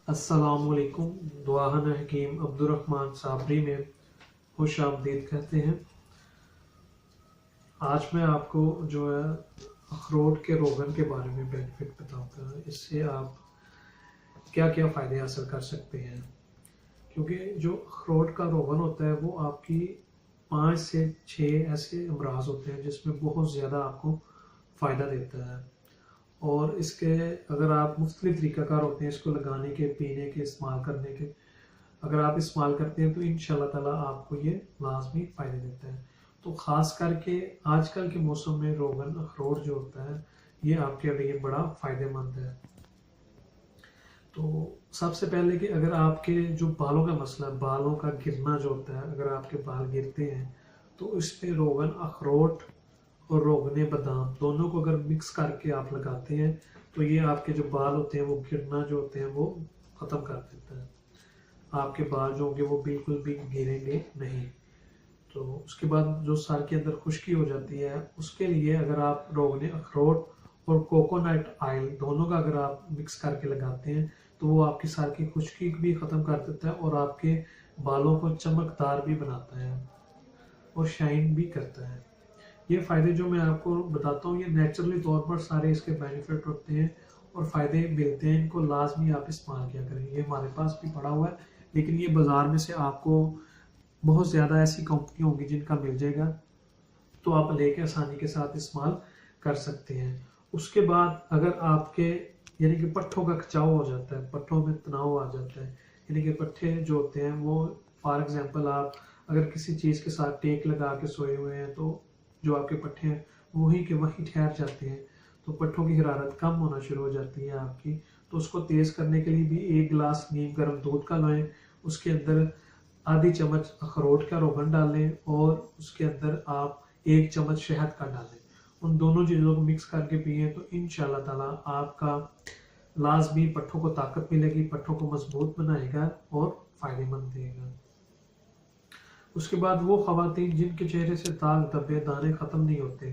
अस्सलामुअलैकुम। दुआहन हकीम अब्दुर्रहमान साबरी में खुश आमदीद कहते हैं। आज मैं आपको जो है अखरोट के रोगन के बारे में बेनिफिट बताऊंगा। इससे आप क्या क्या फ़ायदे हासिल कर सकते हैं, क्योंकि जो अखरोट का रोगन होता है वो आपकी 5 से 6 ऐसे अमराज होते हैं जिसमें बहुत ज़्यादा आपको फ़ायदा देता है। और इसके अगर आप मुख्तलिफ तरीक़ाकार होते हैं इसको लगाने के, पीने के, इस्तेमाल करने के, अगर आप इस्तेमाल करते हैं तो इंशाल्लाह ताला आपको ये लाजमी फ़ायदे देता है। तो ख़ास करके आजकल के मौसम में रोगन अखरोट जो होता है ये आपके लिए बड़ा फ़ायदेमंद है। तो सबसे पहले कि अगर आपके जो बालों का मसला है, बालों का गिरना जो होता है, अगर आपके बाल गिरते हैं तो इस पे रोगन अखरोट और रोगने बादाम दोनों को अगर मिक्स करके आप लगाते हैं तो ये आपके जो बाल होते हैं वो गिरना जो होते हैं वो ख़त्म कर देता है। आपके बाल जो होंगे वो बिल्कुल भी गिरेंगे नहीं। तो उसके बाद जो सर के अंदर खुश्की हो जाती है उसके लिए अगर आप रोगने अखरोट और कोकोनट ऑयल दोनों का अगर आप मिक्स करके लगाते हैं तो वो आपकी सर की खुश्की भी ख़त्म कर देता है और आपके बालों को चमकदार भी बनाता है और शाइन भी करता है। ये फ़ायदे जो मैं आपको बताता हूँ ये नेचुरली तौर पर सारे इसके बेनिफिट होते हैं और फ़ायदे मिलते हैं। इनको लाजमी आप इस्तेमाल किया करें। ये हमारे पास भी पड़ा हुआ है, लेकिन ये बाज़ार में से आपको बहुत ज़्यादा ऐसी कंपनी होंगी जिनका मिल जाएगा, तो आप लेके आसानी के साथ इस्तेमाल कर सकते हैं। उसके बाद अगर आपके यानी कि पट्ठों का खिंचाव हो जाता है, पट्ठों में तनाव आ जाता है, यानी कि पट्ठे जो होते हैं वो फॉर एग्जांपल आप अगर किसी चीज़ के साथ टेक लगा के सोए हुए हैं तो जो आपके पट्टे हैं वहीं के वहीं ठहर जाते हैं, तो पट्ठों की हरारत कम होना शुरू हो जाती है आपकी। तो उसको तेज़ करने के लिए भी 1 गिलास नीम गर्म दूध का लें, उसके अंदर आधी चम्मच अखरोट का रोगन डालें और उसके अंदर आप 1 चम्मच शहद का डालें। उन दोनों चीज़ों को मिक्स करके पिए तो इंशाल्लाह ताला आपका लाजमी पट्ठों को ताकत मिलेगी, पट्ठों को मजबूत बनाएगा और फ़ायदेमंद देगा। उसके बाद वो ख़वातीन जिनके चेहरे से दाग धब्बे दाने ख़त्म नहीं होते,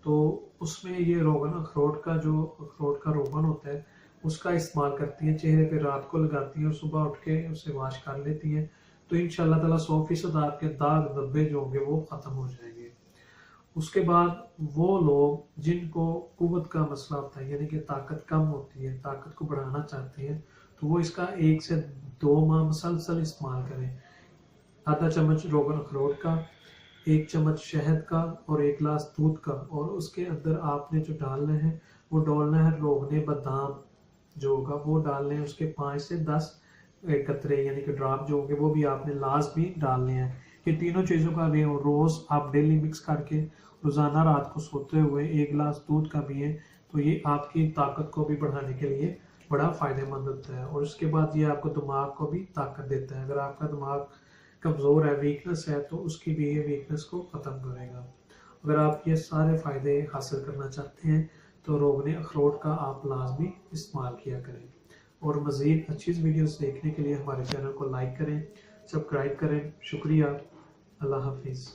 तो उसमें ये रोगन अखरोट का जो अखरोट का रोगन होता है उसका इस्तेमाल करती हैं, चेहरे पे रात को लगाती हैं और सुबह उठ के उसे वॉश कर लेती हैं, तो इंशाल्लाह ताला 100% आपके दाग धब्बे जो होंगे वो ख़त्म हो जाएंगे। उसके बाद वो लोग जिनको कुव्वत का मसला होता है, यानी कि ताकत कम होती है, ताकत को बढ़ाना चाहते हैं, तो वो इसका 1 से 2 माह मुसलसल इस्तेमाल करें। आधा चम्मच रोगन अखरोट का, 1 चम्मच शहद का और 1 गिलास दूध का, और उसके अंदर आपने जो डालना है वो डालना है रोगने बादाम जो होगा वो डालने हैं, उसके 5 से 10 कतरे यानी कि ड्रॉप जो होंगे वो भी आपने लाजमी डालने हैं। ये तीनों चीज़ों का भी रोज़ आप डेली मिक्स करके रोज़ाना रात को सोते हुए 1 गिलास दूध का पिए, तो ये आपकी ताकत को भी बढ़ाने के लिए बड़ा फ़ायदेमंद होता है। और उसके बाद ये आपको दिमाग को भी ताकत देता है। अगर आपका दिमाग कमज़ोर है, वीकनेस है, तो उसकी भी ये वीकनेस को ख़त्म करेगा। अगर आप ये सारे फ़ायदे हासिल करना चाहते हैं तो रोगने अखरोट का आप लाजमी इस्तेमाल किया करें। और मज़ीद अच्छी वीडियोस देखने के लिए हमारे चैनल को लाइक करें, सब्सक्राइब करें। शुक्रिया। अल्लाह हाफिज़।